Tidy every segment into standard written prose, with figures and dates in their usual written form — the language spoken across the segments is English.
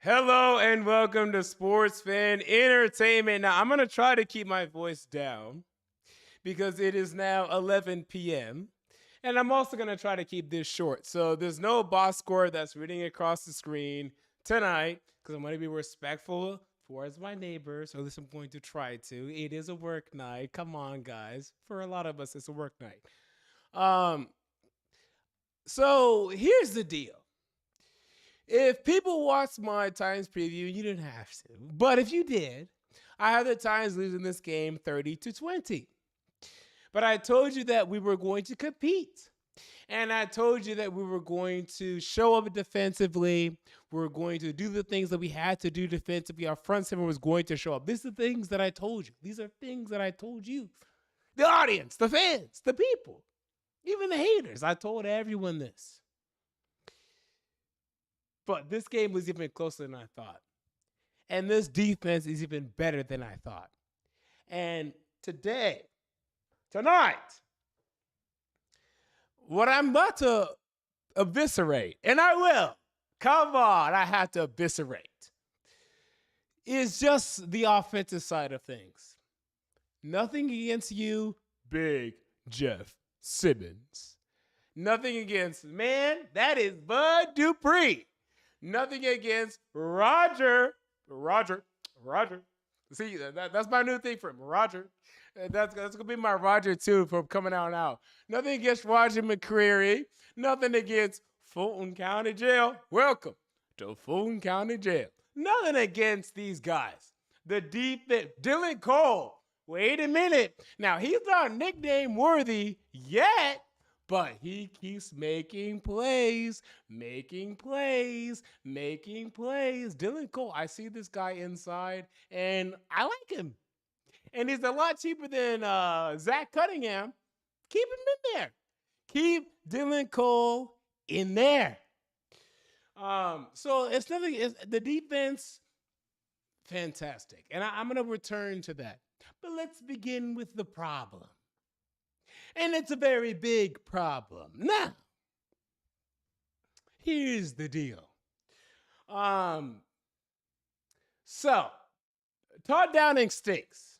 Hello and welcome to Sports Fan Entertainment. Now, I'm going to try to keep my voice down because it is now 11 p.m. And I'm also going to try to keep this short. So there's no boss score that's reading across the screen tonight because I'm going to be respectful towards my neighbors, or at least I'm going to try to. It is a work night. Come on, guys. For a lot of us, it's a work night. Um, so here's the deal. If people watched my Titans preview, you didn't have to. But if you did, I had the Titans losing this game 30-20. But I told you that we were going to compete. And I told you that we were going to show up defensively. We were going to do the things that we had to do defensively. Our front seven was going to show up. These are the things that I told you. These are things that I told you. The audience, the fans, the people, even the haters. I told everyone this. But this game was even closer than I thought. And this defense is even better than I thought. And tonight, what I'm about to eviscerate, and I will, come on, I have to eviscerate, is just the offensive side of things. Nothing against you, Big Jeff Simmons. Nothing against, man, that is Bud Dupree. Nothing against Roger. See, that's my new thing for him, Roger. That's going to be my Roger, too, from coming out now. Nothing against Roger McCreary. Nothing against Fulton County Jail. Welcome to Fulton County Jail. Nothing against these guys. The defense, Dylan Cole. Wait a minute. Now, he's not nickname worthy yet. But he keeps making plays. Dylan Cole, I see this guy inside, and I like him. And he's a lot cheaper than Zach Cunningham. Keep him in there. Keep Dylan Cole in there. So it's nothing. The defense, fantastic. And I'm going to return to that. But let's begin with the problem. And it's a very big problem. Now, here's the deal. So, Todd Downing stinks.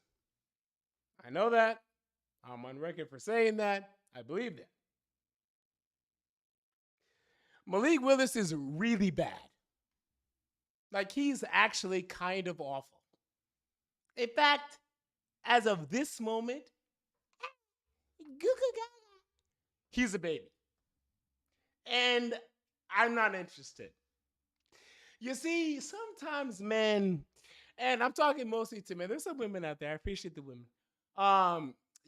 I know that. I'm on record for saying that. I believe that. Malik Willis is really bad. Like, he's actually kind of awful. In fact, as of this moment, he's a baby. And I'm not interested. You see, sometimes men, and I'm talking mostly to men, there's some women out there, I appreciate the women.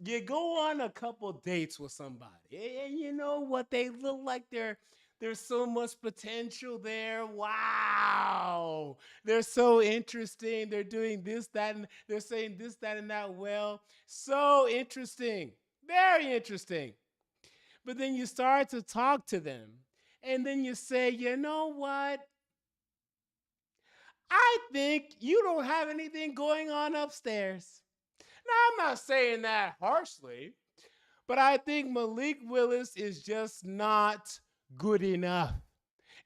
You go on a couple dates with somebody, and you know what, they look like there's so much potential there. Wow. They're so interesting. They're doing this, that, and they're saying this, that, and that well. So interesting. Very interesting. But then you start to talk to them, and then you say, you know what? I think you don't have anything going on upstairs. Now, I'm not saying that harshly, but I think Malik Willis is just not good enough.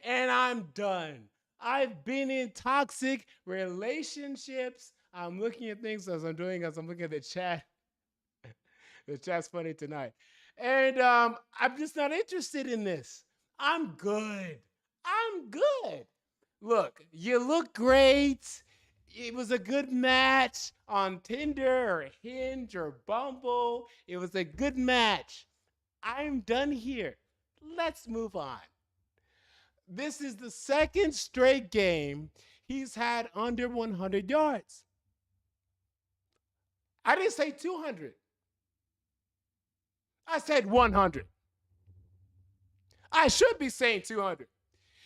And I'm done. I've been in toxic relationships. I'm looking at things as I'm looking at the chat. The chat's funny tonight. And I'm just not interested in this. I'm good. Look, you look great. It was a good match on Tinder or Hinge or Bumble. It was a good match. I'm done here. Let's move on. This is the second straight game he's had under 100 yards. I didn't say 200. I said 100. I should be saying 200.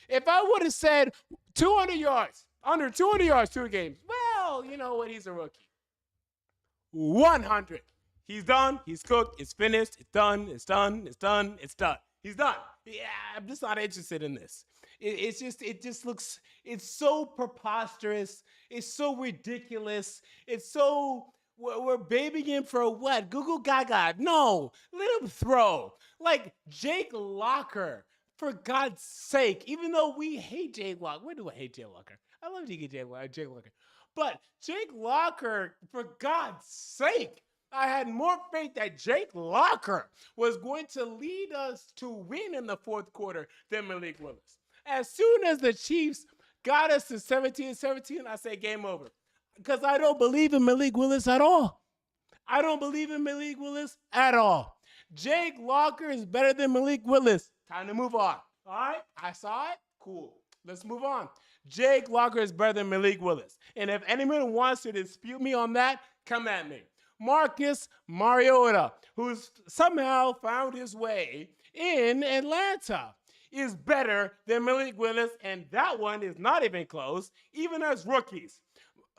If I would have said 200 yards, under 200 yards, 2 games, well, you know what? He's a rookie. 100. He's done. He's cooked. It's finished. It's done. It's done. It's done. It's done. He's done. Yeah, I'm just not interested in this. It just looks, it's so preposterous. It's so ridiculous. It's so, we're babying him for what? Google Gaga. No, let him throw. Like Jake Locker For God's sake, even though we hate Jake Locker, where do I hate Jake Locker? I love Jake Locker. But Jake Locker, for God's sake, I had more faith that Jake Locker was going to lead us to win in the fourth quarter than Malik Willis. As soon as the Chiefs got us to 17-17, I say game over. Because I don't believe in Malik Willis at all. I don't believe in Malik Willis at all. Jake Locker is better than Malik Willis. Time to move on. All right? I saw it. Cool. Let's move on. Jake Locker is better than Malik Willis. And if anyone wants to dispute me on that, come at me. Marcus Mariota, who's somehow found his way in Atlanta, is better than Malik Willis, and that one is not even close, even as rookies.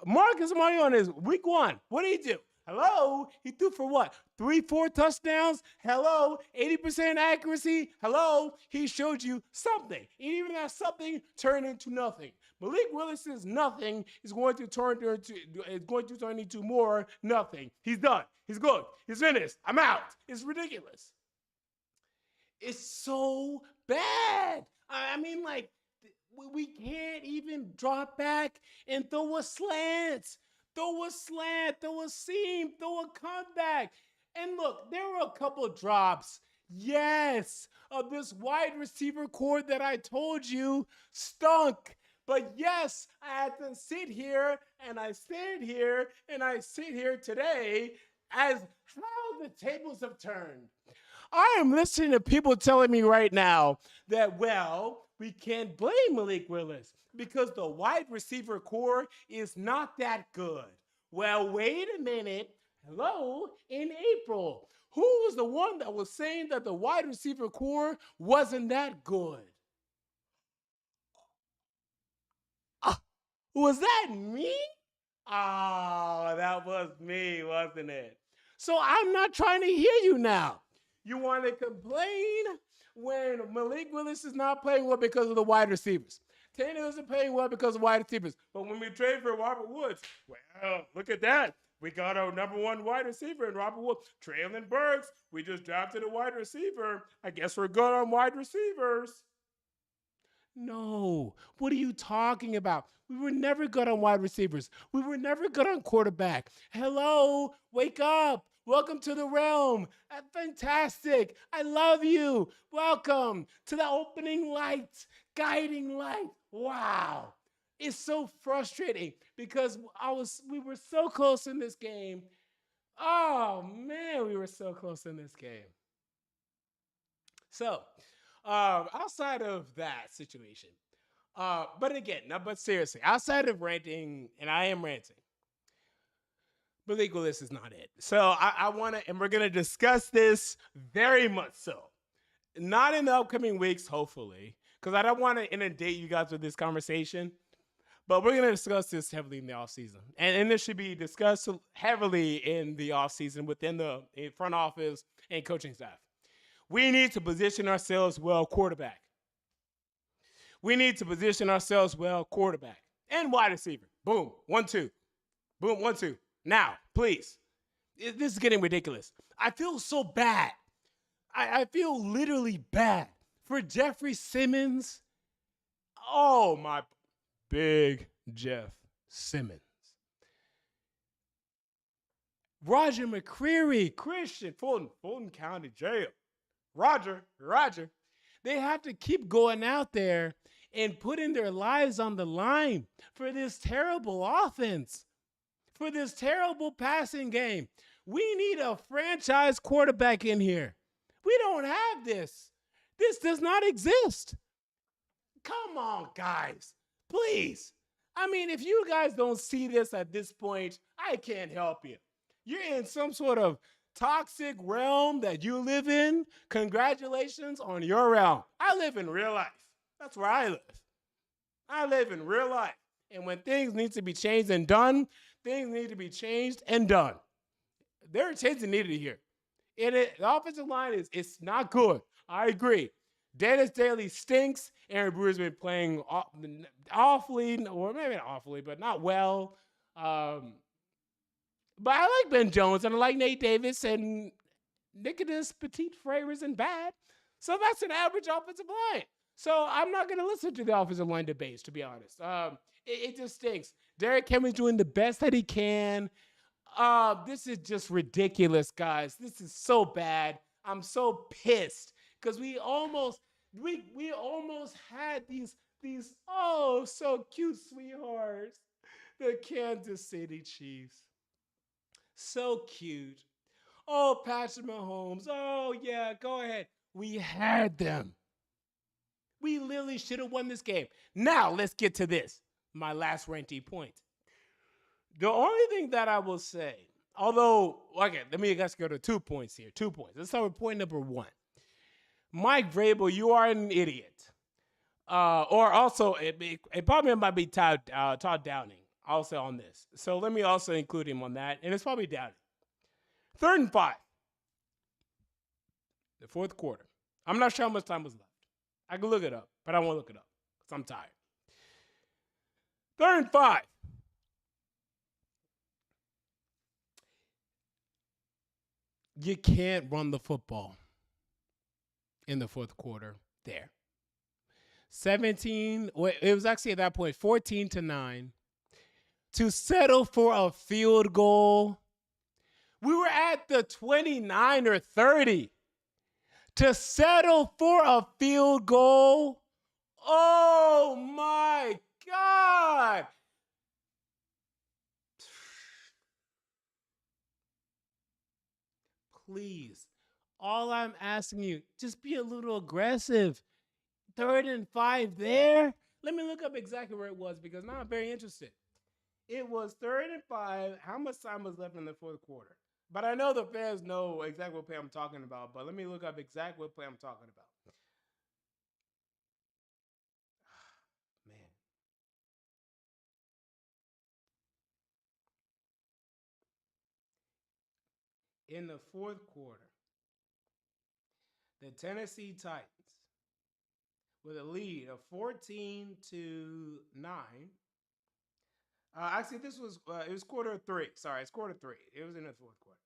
Marcus Mariota is week one. What did he do? Hello? He threw for what? 3-4 touchdowns? Hello? 80% accuracy? Hello? He showed you something. And even that something turned into nothing. Malik Willis's nothing is going to turn into more nothing. He's done. He's good. He's finished. I'm out. It's ridiculous. It's so bad. I mean, like, we can't even drop back and throw a slant. Throw a slant, throw a seam, throw a comeback. And look, there were a couple drops, yes, of this wide receiver core that I told you stunk. But yes, I had to sit here, and I sit here, and I sit here today as how the tables have turned. I am listening to people telling me right now that, well, we can't blame Malik Willis because the wide receiver core is not that good. Well, wait a minute. Hello? In April, who was the one that was saying that the wide receiver core wasn't that good? Was that me? Oh, that was me, wasn't it? So I'm not trying to hear you now. You want to complain when Malik Willis is not playing well because of the wide receivers. Tannehill isn't playing well because of wide receivers. But when we trade for Robert Woods, well, look at that. We got our number one wide receiver in Robert Woods. Treylon Burks, we just drafted a wide receiver. I guess we're good on wide receivers. No. What are you talking about? We were never good on wide receivers. We were never good on quarterback. Hello, wake up. Welcome to the realm. Fantastic. I love you. Welcome to the opening light, guiding light. Wow. It's so frustrating because we were so close in this game. Oh, man, we were so close in this game. So, outside of that situation, but seriously, outside of ranting, and I am ranting, Malik Willis is not it. So I want to, and we're going to discuss this very much so. Not in the upcoming weeks, hopefully, because I don't want to inundate you guys with this conversation. But we're going to discuss this heavily in the offseason. And this should be discussed heavily in the offseason within the front office and coaching staff. We need to position ourselves well quarterback. We need to position ourselves well quarterback and wide receiver. Boom, 1-2. Boom, 1-2. Now, please. This is getting ridiculous. I feel so bad. I feel literally bad for Jeffrey Simmons. Oh, my big Jeff Simmons. Roger McCreary, Christian, Fulton County Jail. Roger. They have to keep going out there and putting their lives on the line for this terrible offense, for this terrible passing game. We need a franchise quarterback in here. We don't have this. This does not exist. Come on, guys. Please. I mean, if you guys don't see this at this point, I can't help you. You're in some sort of toxic realm that you live in. Congratulations on your realm. I live in real life. That's where I live. I live in real life. And when things need to be changed and done, things need to be changed and done. There are changes needed here. The offensive line it's not good. I agree. Dennis Daly stinks. Aaron Brewer's been playing awfully, or maybe not awfully, but not well. But I like Ben Jones, and I like Nate Davis, and Nicolas Petit Frere isn't bad. So that's an average offensive line. So I'm not going to listen to the offensive line debates, to be honest. It just stinks. Derrick Henry's doing the best that he can. This is just ridiculous, guys. This is so bad. I'm so pissed because we almost had these oh so cute sweethearts, the Kansas City Chiefs. So cute. Oh, Patrick Mahomes. Oh yeah, go ahead. We had them. We literally should have won this game. Now let's get to this. My last ranty point. The only thing that I will say, although, okay, let's go to 2 points here. 2 points. Let's start with point number 1. Mike Vrabel, you are an idiot. Or also, it probably might be Todd Downing also on this. So let me also include him on that. And it's probably Downing. 3rd and 5. The 4th quarter. I'm not sure how much time was left. I can look it up, but I won't look it up because I'm tired. 3rd and 5. You can't run the football in the 4th quarter there. 17, it was actually at that point 14-9 to settle for a field goal. We were at the 29 or 30 to settle for a field goal. Oh my God. Please, all I'm asking you, just be a little aggressive. 3rd and 5 there. Let me look up exactly where it was because now I'm very interested. It was 3rd and 5. How much time was left in the 4th quarter? But I know the fans know exactly what play I'm talking about. But let me look up exactly what play I'm talking about. Man. In the 4th quarter, the Tennessee Titans, with a lead of 14-9. Actually, this was it was quarter 3. Sorry, it's quarter 3. It was in the 4th quarter.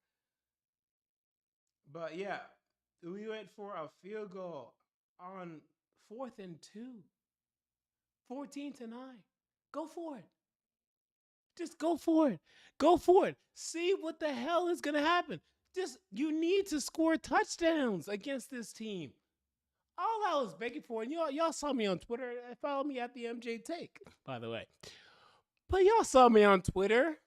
But yeah, we went for a field goal on 4th and 2. 14-9. Go for it. Just go for it. Go for it. See what the hell is gonna happen. Just you need to score touchdowns against this team. All I was begging for, and y'all saw me on Twitter. Follow me at the MJ Take, by the way. But y'all saw me on Twitter.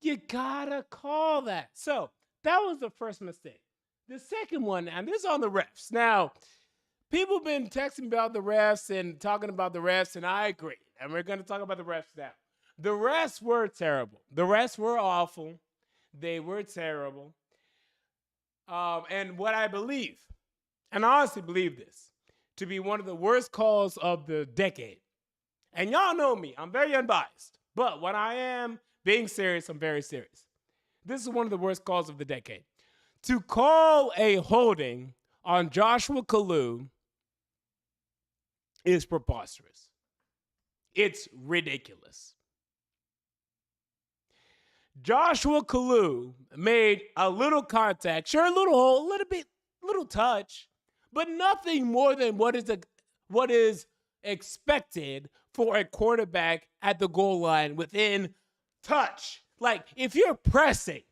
You gotta call that. So that was the first mistake. The second one, and this is on the refs. Now, people have been texting about the refs and talking about the refs, and I agree. And we're gonna talk about the refs now. The refs were terrible. The refs were awful. They were terrible. And what I believe, and I honestly believe this, to be one of the worst calls of the decade. And y'all know me, I'm very unbiased. But when I am being serious, I'm very serious. This is one of the worst calls of the decade. To call a holding on Joshua Kalu is preposterous. It's ridiculous. Joshua Kalu made a little contact, sure, a little hole, a little bit, little touch, but nothing more than what is expected for a quarterback at the goal line within touch. Like, if you're pressing,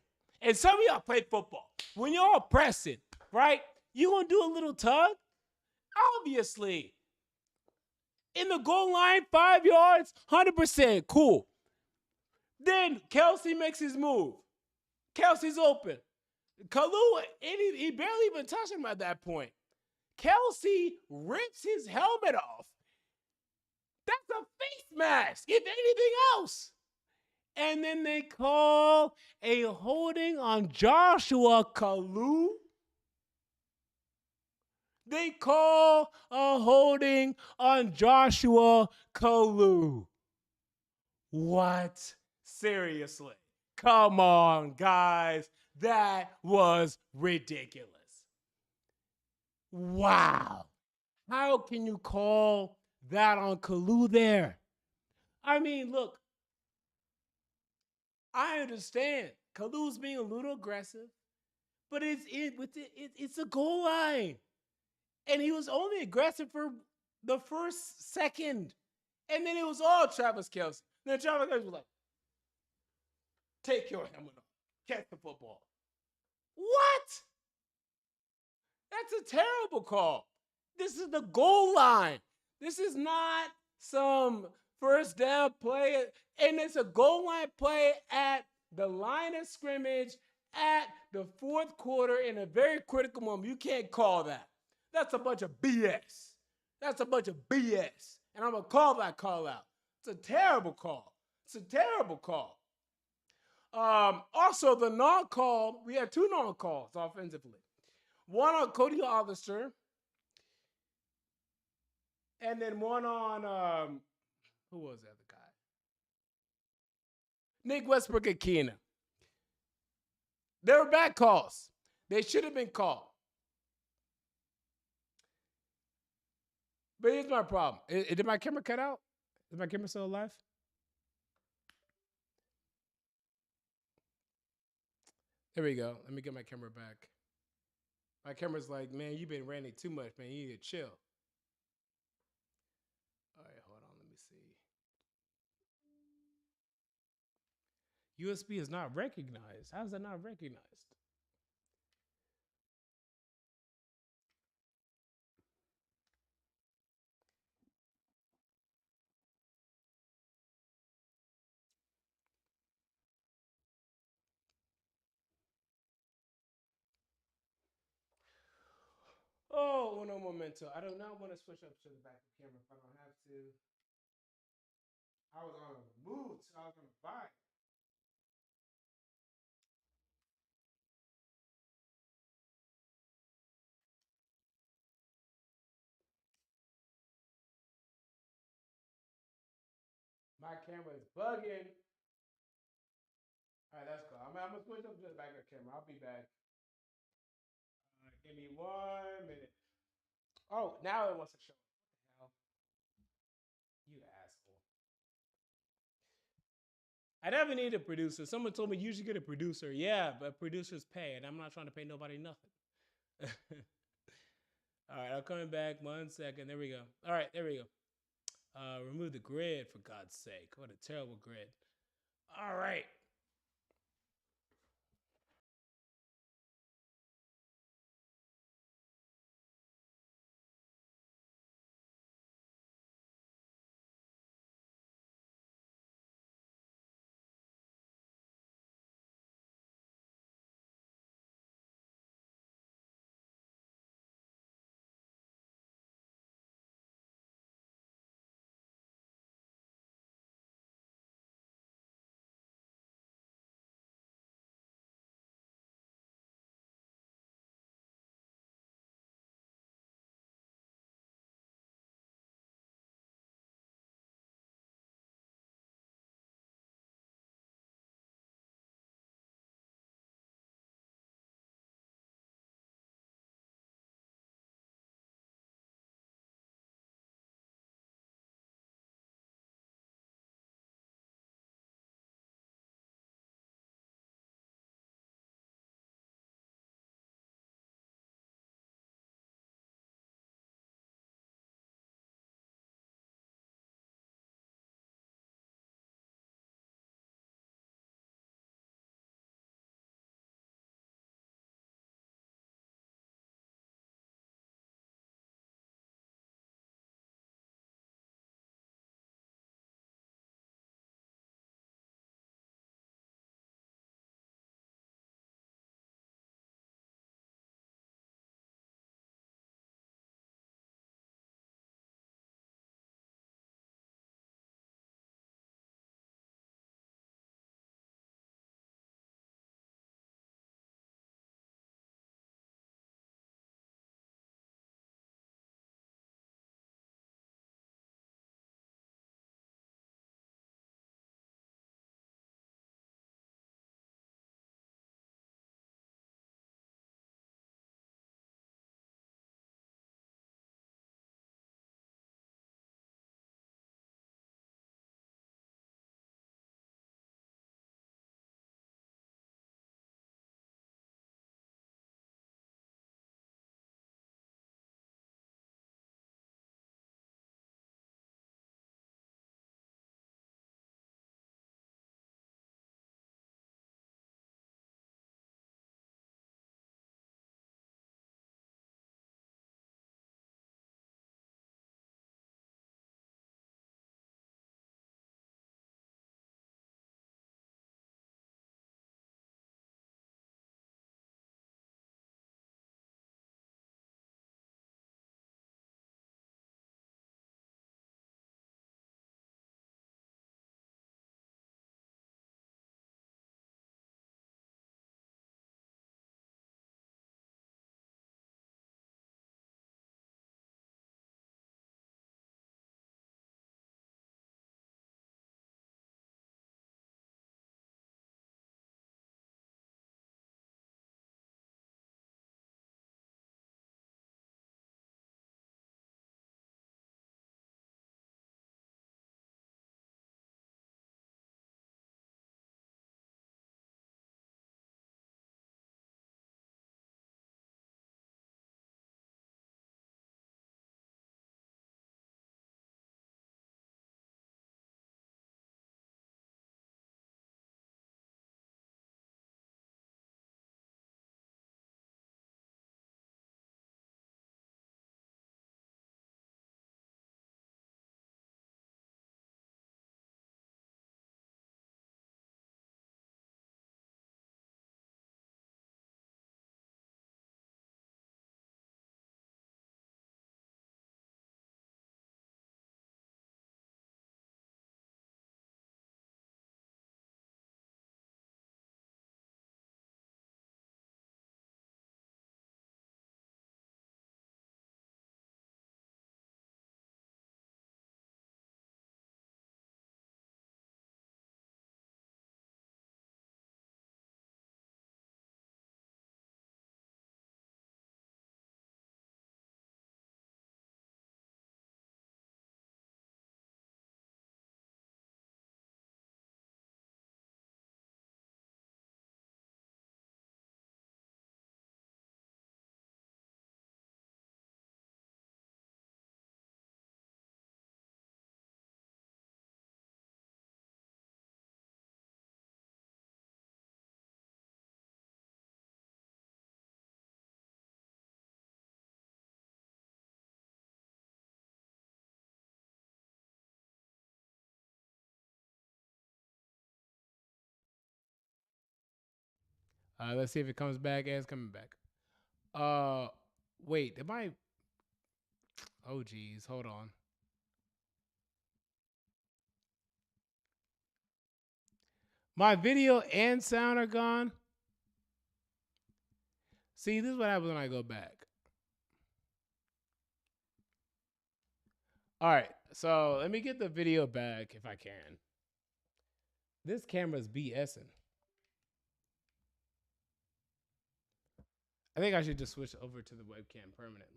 and some of y'all play football, when you're pressing, right, you gonna do a little tug? Obviously. In the goal line, 5 yards, 100%, cool. Then Kelce makes his move. Kelce's open. Kalu, he barely even touched him at that point. Kelce rips his helmet off. That's a face mask, if anything else. And then they call a holding on Joshua Kalu. They call a holding on Joshua Kalu. What? Seriously. Come on, guys. That was ridiculous. Wow. How can you call that on Kalu there? I mean, look, I understand Kalu's being a little aggressive, but it's a goal line. And he was only aggressive for the first second. And then it was all Travis Kelce. Then Travis Kelce was like, take your helmet off. Catch the football. What? That's a terrible call. This is the goal line. This is not some first down play. And it's a goal line play at the line of scrimmage at the fourth quarter in a very critical moment. You can't call that. That's a bunch of BS. That's a bunch of BS. And I'm going to call that call out. It's a terrible call. It's a terrible call. Also, the non-call, we had two non-calls offensively. One on Cody Hollister, and then one on, who was the other guy? Nick Westbrook-Ikhine. They were bad calls. They should have been called. But here's my problem. Did my camera cut out? Is my camera still alive? There we go. Let me get my camera back. My camera's like, man, you've been ranting too much, man. You need to chill. All right, hold on. Let me see. USB is not recognized. How is that not recognized? Oh, uno momento. I do not want to switch up to the back of the camera if I don't have to. I was on a move, so I was on a buy. My camera is bugging. All right, that's cool. I'm gonna switch up to the back of the camera. I'll be back. Give me 1 minute. Oh, now it wants to show. What the hell? You asshole. I never need a producer. Someone told me you should get a producer. Yeah, but producers pay, and I'm not trying to pay nobody nothing. All right, I'm coming back 1 second. There we go. All right, there we go. Remove the grid, for God's sake. What a terrible grid. All right. Let's see if it comes back. Yeah, it's coming back. Uh, wait, am I? Oh, geez, hold on. My video and sound are gone. See, this is what happens when I go back. All right, so let me get the video back if I can. This camera's BSing. I think I should just switch over to the webcam permanently.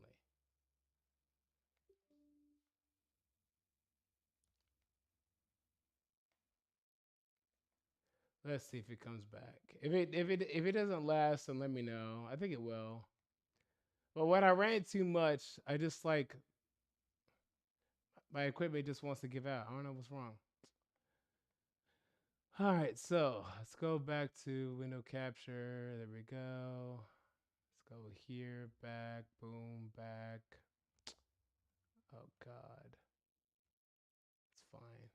Let's see if it comes back. If it doesn't last, then let me know. I think it will. But when I ran too much, I just like my equipment just wants to give out. I don't know what's wrong. All right, so let's go back to window capture. There we go. Let's go here, back, boom, back. Oh God, it's fine.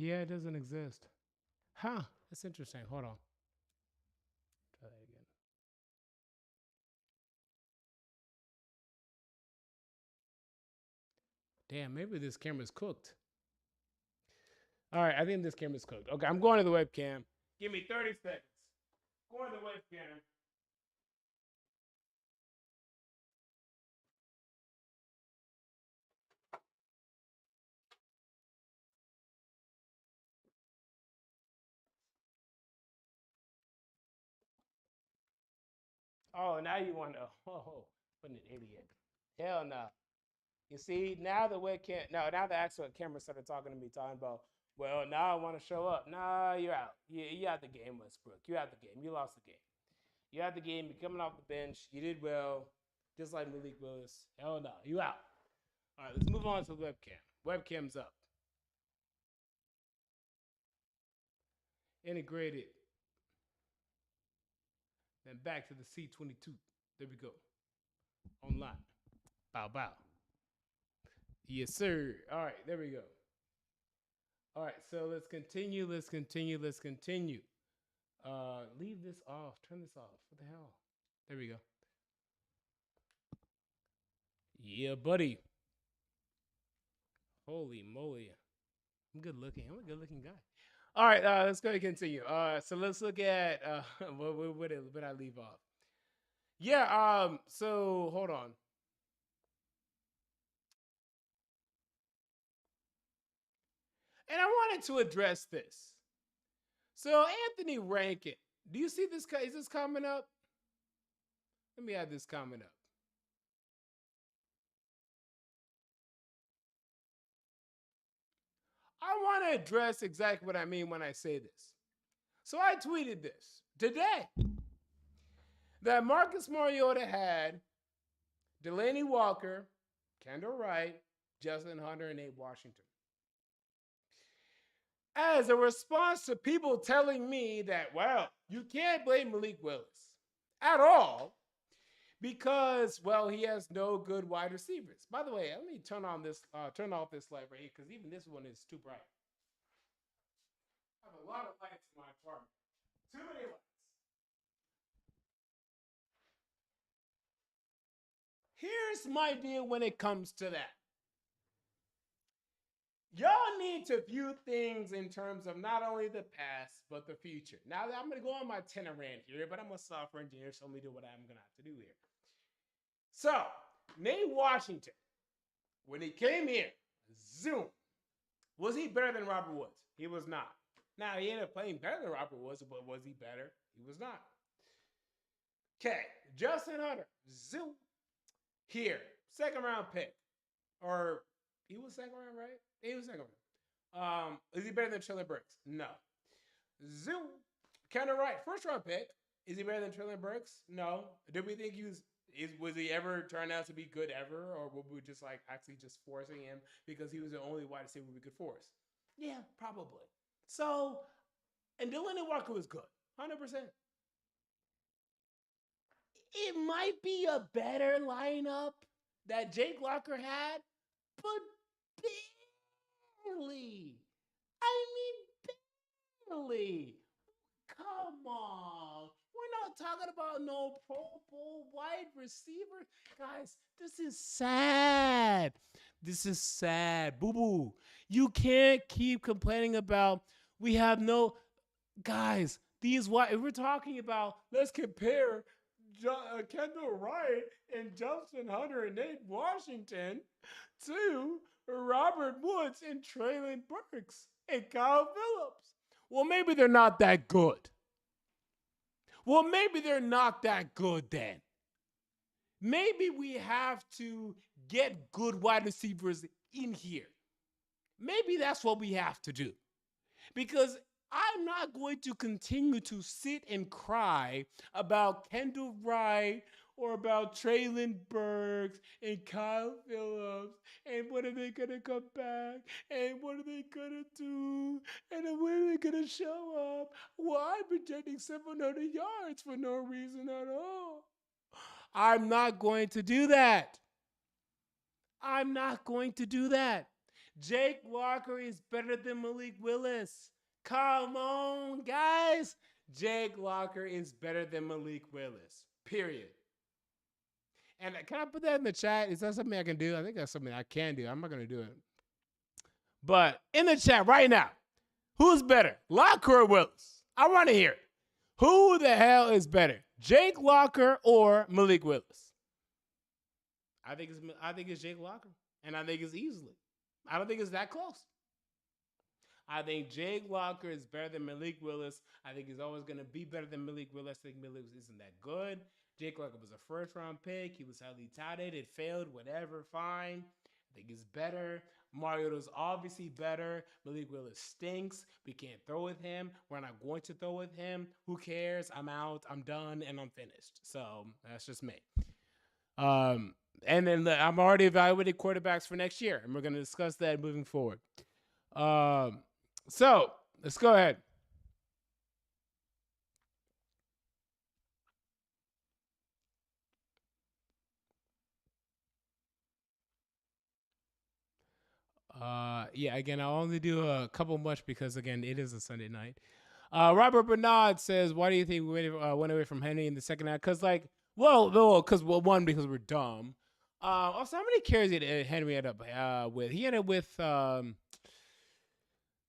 Yeah, it doesn't exist. Huh? That's interesting. Hold on. Try that again. Damn, maybe this camera's cooked. All right, I think this camera's cooked. Okay, I'm going to the webcam. Give me 30 seconds. Going to the webcam. Oh, now you want to? Oh, what an idiot! Hell no. You see, now the webcam, no, now the actual camera started talking to me, talking about, well, now I want to show up. Nah, you're out. You out the game, Westbrook. You out the game. You lost the game. You out the game. You're coming off the bench. You did well, just like Malik Willis. Hell no, you out. All right, let's move on to the webcam. Webcam's up. Integrated. Then back to the C22. There we go. Online. Bow, bow. Yes, sir. All right, there we go. All right, so let's continue. Let's continue. Let's continue. Leave this off. Turn this off. What the hell? There we go. Yeah, buddy. Holy moly. I'm good looking. I'm a good looking guy. All right, let's go and continue. So let's look at what did I leave off? Yeah, so hold on. And I wanted to address this. So Anthony Rankin, do you see this? Is this coming up? Let me add this comment up. I want to address exactly what I mean when I say this. So I tweeted this today that Marcus Mariota had Delanie Walker, Kendall Wright, Justin Hunter, and Nate Washington. As a response to people telling me that, well, you can't blame Malik Willis at all because, well, he has no good wide receivers. By the way, let me turn off this light right here because even this one is too bright. I have a lot of lights in my apartment. Too many lights. Here's my deal when it comes to that. Y'all need to view things in terms of not only the past, but the future. Now, I'm going to go on my tenor rant here, but I'm a software engineer, so let me do what I'm going to have to do here. So, Nate Washington, when he came here, zoom. Was he better than Robert Woods? He was not. Now, he ended up playing better than Robert Woods, but was he better? He was not. Okay, Justin Hunter, zoom. Here, second round pick. Or he was second round, right? He was second round. Is he better than Treylon Burks? No. Zoom. Kendall Wright, first round pick. Is he better than Treylon Burks? No. Did we think was he ever turned out to be good ever, or were we just like actually just forcing him because he was the only wide receiver we could force? Yeah, probably. So, and Delaney Walker was good, 100%. It might be a better lineup that Jake Locker had, but barely. I mean, barely. Come on. We're not talking about no Pro Bowl wide receiver. Guys, this is sad. This is sad. Boo boo. You can't keep complaining about we have no guys. These wide, if we're talking about, let's compare Kendall Wright and Justin Hunter and Nate Washington to Robert Woods and Traylon Burks and Kyle Phillips. Well, maybe they're not that good. Well, maybe they're not that good then. Maybe we have to get good wide receivers in here. Maybe that's what we have to do. Because I'm not going to continue to sit and cry about Kendall Wright or about Traylon Burks and Kyle Phillips and when are they going to come back and what are they going to do and when are they going to show up? Well, I'm projecting 700 yards for no reason at all. I'm not going to do that. I'm not going to do that. Jake Locker is better than Malik Willis. Come on, guys. Jake Locker is better than Malik Willis. Period. And can I put that in the chat? Is that something I can do? I think that's something I can do. I'm not going to do it. But in the chat right now, who's better, Locker or Willis? I want to hear it. Who the hell is better, Jake Locker or Malik Willis? I think it's Jake Locker, and I think it's easily. I don't think it's that close. I think Jake Locker is better than Malik Willis. I think he's always going to be better than Malik Willis. I think Malik Willis isn't that good. Jake Locker was a first-round pick. He was highly touted. It failed. Whatever, fine. I think he's better. Mariota's obviously better. Malik Willis stinks. We can't throw with him. We're not going to throw with him. Who cares? I'm out. I'm done, and I'm finished. So that's just me. And then I'm already evaluating quarterbacks for next year, and we're going to discuss that moving forward. So let's go ahead. Yeah, again, I'll only do a couple much because, again, it is a Sunday night. Robert Bernard says, why do you think we went away from Henry in the second half? Because, one, because we're dumb. Also, how many carries did Henry end up with? He ended up with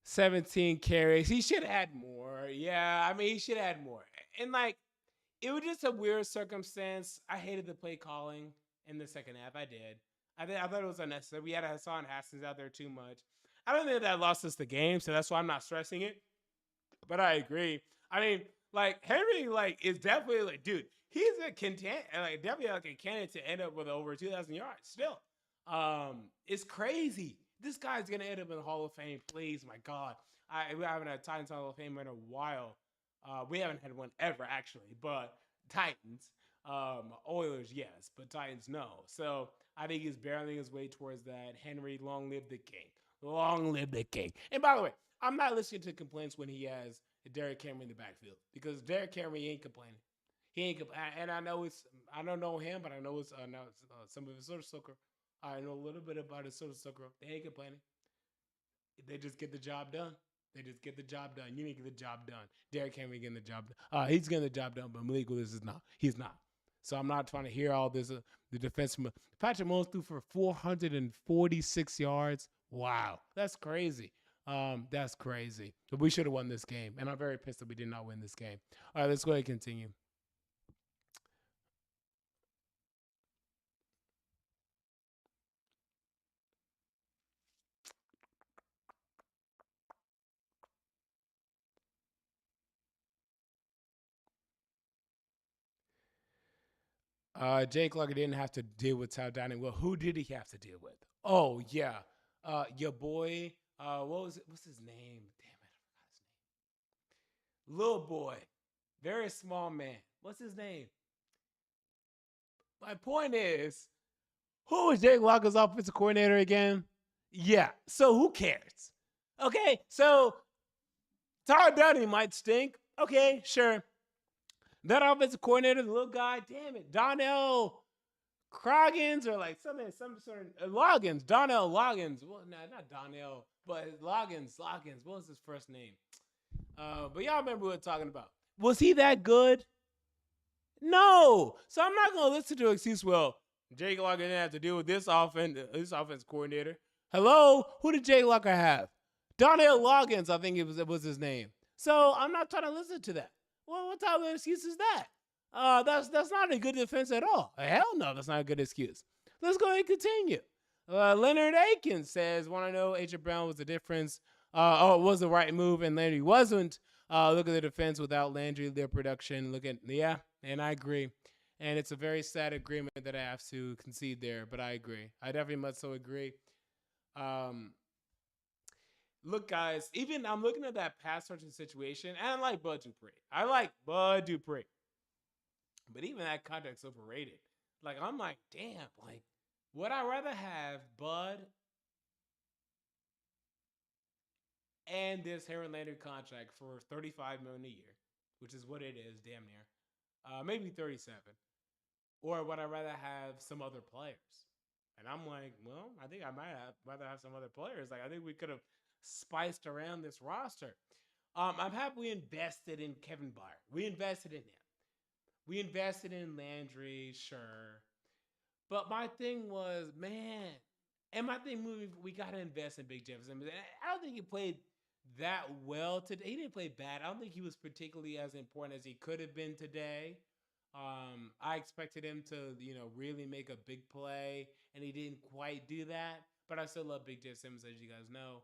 17 carries. He should have had more. Yeah, I mean, he should have had more. And, it was just a weird circumstance. I hated the play calling in the second half. I did. I thought it was unnecessary. We had Hassan Haskins out there too much. I don't think that lost us the game, so that's why I'm not stressing it. But I agree. I mean, Henry, is definitely dude. He's a contender, definitely a candidate to end up with over 2,000 yards. Still, it's crazy. This guy's gonna end up in the Hall of Fame. Please, my God. We haven't had a Titans Hall of Fame in a while. We haven't had one ever actually, but Titans. Oilers, yes, but Titans, no. So I think he's barreling his way towards that. Henry, long live the king. Long live the king. And by the way, I'm not listening to complaints when he has Derrick Henry in the backfield because Derrick Henry ain't complaining. He ain't complaining. And I don't know him, but I know it's some of his social circle. I know a little bit about his social circle. They ain't complaining. They just get the job done. They just get the job done. You need to get the job done. Derrick Henry getting the job done. He's getting the job done, but Malik Willis is not. He's not. So I'm not trying to hear all this. The defenseman Patrick Mahomes threw for 446 yards. Wow, that's crazy. That's crazy. But we should have won this game, and I'm very pissed that we did not win this game. All right, let's go ahead and continue. Jake Locker didn't have to deal with Todd Downing. Well, who did he have to deal with? Oh, yeah. Your boy, what's his name? Damn it, I forgot his name. Little boy. Very small man. What's his name? My point is, who is Jake Locker's offensive coordinator again? Yeah, so who cares? Okay, so Todd Downing might stink. Okay, sure. That offensive coordinator, the little guy, damn it, Donnell Croggins or like some sort of Loggins, Donnell Loggins. Well, no, not Donnell, but Loggins. What was his first name? But y'all remember what we're talking about. Was he that good? No. So I'm not gonna listen to an excuse. Well, Jake Locker didn't have to deal with this offense coordinator. Hello, who did Jake Locker have? Donnell Loggins, I think it was his name. So I'm not trying to listen to that. Well, what type of excuse is that? That's not a good defense at all. Hell no, that's not a good excuse. Let's go ahead and continue. Leonard Aikens says, "Want to know AJ Brown was the difference? It was the right move, and Landry wasn't. Look at the defense without Landry, their production. And I agree. And it's a very sad agreement that I have to concede there, but I agree. I definitely much so agree. Look, guys, even I'm looking at that pass rushing situation, and I like Bud Dupree. But even that contract's overrated. Like, I'm like, damn, like, would I rather have Bud and this Harold Landry contract for $35 million a year, which is what it is, damn near, maybe 37, or would I rather have some other players? And I'm like, well, I think I might rather have some other players. Like, I think we could have spiced around this roster. I'm happy we invested in Kevin Byard. We invested in him. We invested in Landry, sure. But my thing was, man, and my thing moving, we got to invest in Big Jefferson. I don't think he played that well today. He didn't play bad. I don't think he was particularly as important as he could have been today. I expected him to, really make a big play, and he didn't quite do that. But I still love Big Jeff Simmons, as you guys know.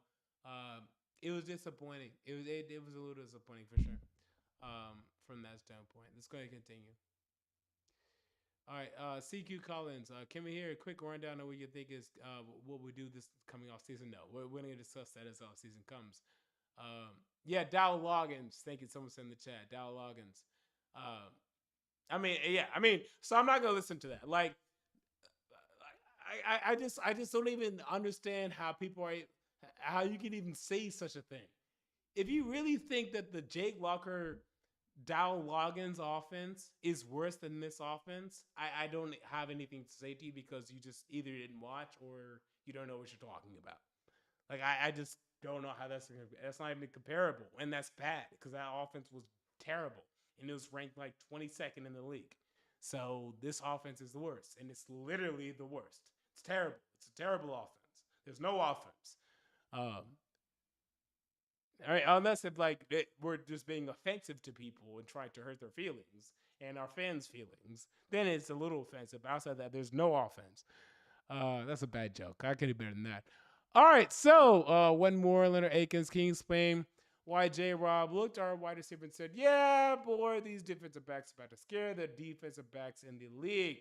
It was disappointing. It was a little disappointing for sure. From that standpoint, let's go ahead and continue. All right, CQ Collins. Can we hear a quick rundown of what you think is what we do this coming off season? No, we're going to discuss that as off season comes. Yeah, Dow Loggins. Thank you, someone said in the chat. Dow Loggins. So I'm not gonna listen to that. Like, I just don't even understand how how you can even say such a thing. If you really think that the Jake Locker Dow Loggins offense is worse than this offense, I don't have anything to say to you because you just either didn't watch or you don't know what you're talking about. Like, I just don't know how that's not even comparable, and that's bad because that offense was terrible and it was ranked like 22nd in the league. So this offense is the worst, and it's literally the worst. It's terrible. It's a terrible offense. There's no offense. All right, unless if we're just being offensive to people and trying to hurt their feelings and our fans' feelings, then it's a little offensive. But outside that, there's no offense. That's a bad joke. I can do better than that. All right, so one more. Leonard Aikens, can you explain why J. Rob looked our wide receiver and said, "Yeah, boy, these defensive backs are about to scare the defensive backs in the league."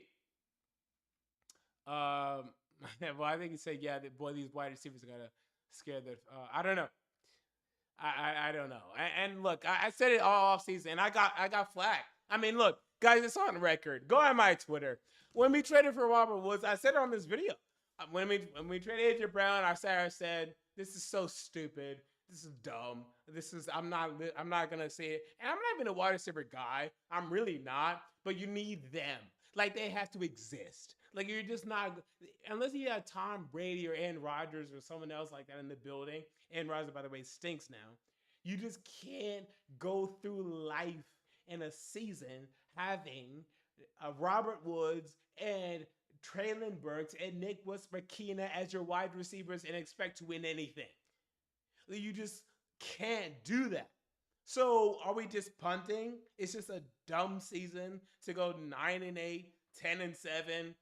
Well, I think he said, "Yeah, boy, these wide receivers are gonna scare the." I don't know. I don't know. And look, I said it all off season, and I got flack. I mean, look, guys, it's on record. Go on my Twitter. When we traded for Robert Woods, I said it on this video. When we traded AJ Brown, I said this is so stupid. This is dumb. I'm not gonna say it. And I'm not even a wide receiver guy. I'm really not. But you need them. Like, they have to exist. Like, you're just not, unless you have Tom Brady or Aaron Rodgers or someone else like that in the building. Aaron Rodgers, by the way, stinks now. You just can't go through life in a season having Robert Woods and Traylon Burks and Nick Westbrook-Keena as your wide receivers and expect to win anything. You just can't do that. So are we just punting? It's just a dumb season to go 9-8, 10-7,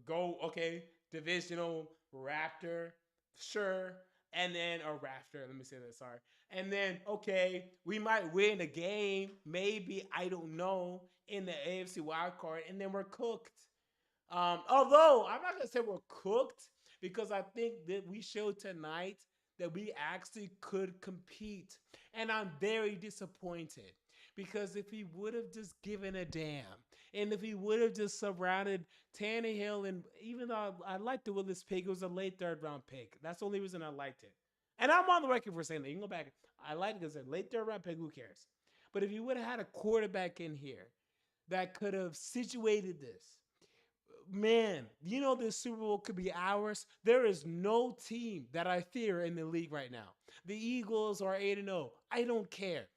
go, okay, divisional Raptor, sure, and then a Raptor. Let me say that. Sorry, and then okay, we might win a game, maybe, I don't know, in the AFC wild card, and then we're cooked. Although I'm not gonna say we're cooked because I think that we showed tonight that we actually could compete. And I'm very disappointed because if he would have just given a damn, and if he would have just surrounded Tannehill, and even though I liked the Willis pick, it was a late third round pick. That's the only reason I liked it. And I'm on the record for saying that. You can go back. I like to say late third round pick, who cares? But if you would have had a quarterback in here that could have situated this, man, you know this Super Bowl could be ours. There is no team that I fear in the league right now. The Eagles are 8-0. I don't care.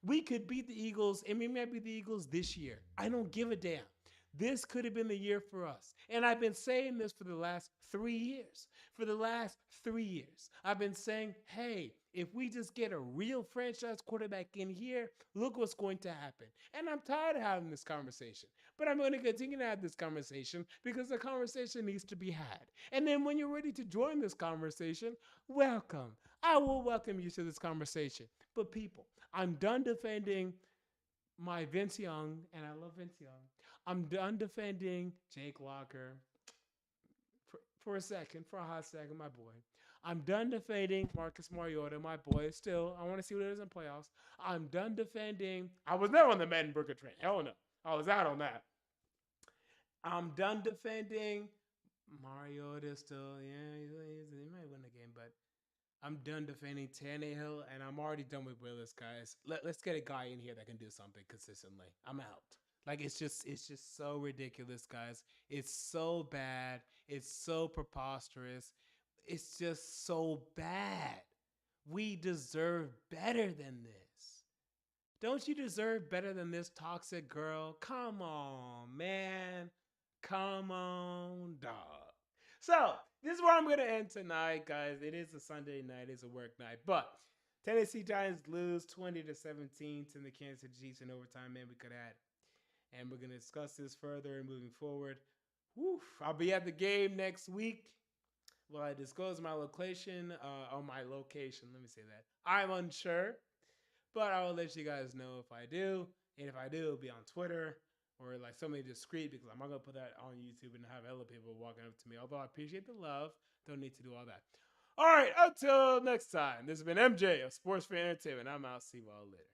We could beat the Eagles, and we might beat the Eagles this year. I don't give a damn. This could have been the year for us. And I've been saying this for the last 3 years. For the last 3 years, I've been saying, hey, if we just get a real franchise quarterback in here, look what's going to happen. And I'm tired of having this conversation. But I'm going to continue to have this conversation because the conversation needs to be had. And then when you're ready to join this conversation, welcome. I will welcome you to this conversation. But people, I'm done defending my Vince Young, and I love Vince Young. I'm done defending Jake Locker for a second, for a hot second, my boy. I'm done defending Marcus Mariota, my boy. Still, I want to see what it is in playoffs. I'm done defending. I was never on the Madden Booker train. Hell no. I was out on that. I'm done defending Mariota still. Yeah, he might win the game, but I'm done defending Tannehill, and I'm already done with Willis, guys. Let's get a guy in here that can do something consistently. I'm out. Like it's just so ridiculous, guys. It's so bad. It's so preposterous. It's just so bad. We deserve better than this. Don't you deserve better than this, toxic girl? Come on, man. Come on, dog. So, this is where I'm going to end tonight, guys. It is a Sunday night. It's a work night. But Tennessee Titans lose 20-17 to the Kansas City Chiefs in overtime. Man, we could add. And we're going to discuss this further and moving forward. Woof. I'll be at the game next week. Will I disclose my location? My location. Let me say that. I'm unsure. But I will let you guys know if I do. And if I do, it'll be on Twitter or like something discreet because I'm not going to put that on YouTube and have other people walking up to me. Although I appreciate the love, don't need to do all that. All right, until next time, this has been MJ of Sports Fan Entertainment. I'm out. See you all later.